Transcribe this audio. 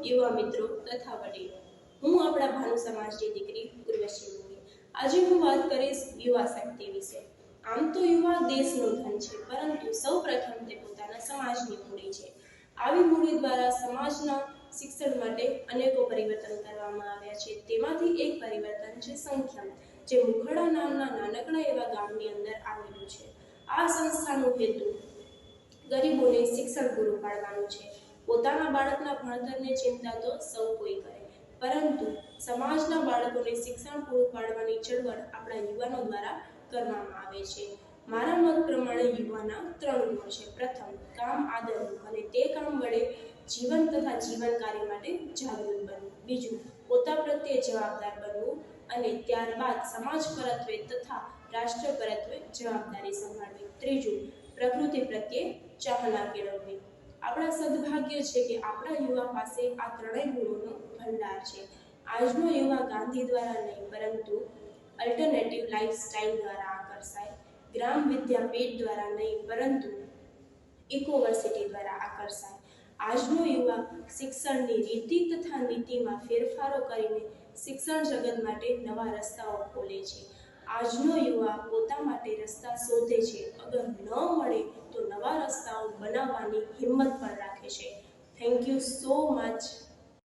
યુવા મિત્રો તથા વડીલો, હું આપણા ભાનુ સમાજની દીકરી ઉર્વશી મુની. આજે હું વાત કરીશ યુવા શક્તિ વિશે. આમ તો યુવા દેશનું ધન છે, પરંતુ સૌપ્રથમ તે પોતાના સમાજની મૂડી છે. આવી મૂડી દ્વારા સમાજના શિક્ષણ માટે અનેકો પરિવર્તન કરવામાં આવ્યા છે. તેમાંથી એક પરિવર્તન છે સંખ્યા, જે મુખડા નામના નાનકડા એવા ગામની અંદર આવેલું છે. આ સંસ્થાનો હેતુ ગરીબોને શિક્ષણ પૂરું પાડવાનું છે. પોતાના બાળકના ભણતરની ચિંતા તો સૌ કોઈ કરે, પરંતુ સમાજના બાળકોને શિક્ષણ પૂરું પાડવાની ચળવળ આપણા યુવાનો દ્વારા કરવામાં આવે છે. મારા મત પ્રમાણે યુવાના 3 ગુણ છે. પ્રથમ, કામ આદરવું અને તે કામ વડે જીવન તથા જીવન કાર્ય માટે જાગૃત બનવું. બીજું, પોતા પ્રત્યે જવાબદાર બનવું અને ત્યારબાદ સમાજ પરત્વે તથા રાષ્ટ્ર પરત્વે જવાબદારી સંભાળવી. ત્રીજું, પ્રકૃતિ પ્રત્યે ચાહના કેળવવી. આપણા સદભાગ્ય છે કે આપણા યુવા પાસે આ 3 ગુણોનો ભંડાર છે. આજનો યુવા ગાંધી દ્વારા નહીં, પરંતુ અલ્ટરનેટિવ લાઇફસ્ટાઇલ દ્વારા આકર્ષાય, ગ્રામ વિદ્યાપીઠ દ્વારા નહીં, પરંતુ ઇકોવર્સિટી દ્વારા આકર્ષાય. આજનો યુવા શિક્ષણની રીતિ તથા નીતિમાં ફેરફારો કરીને શિક્ષણ જગત માટે નવા રસ્તાઓ ખોલે છે. આજનો યુવા પોતા માટે રસ્તા શોધે છે, અગર ન મળે તો નવા રસ્તાઓ બનાવવાની હિંમત પણ રાખે છે. Thank you so much.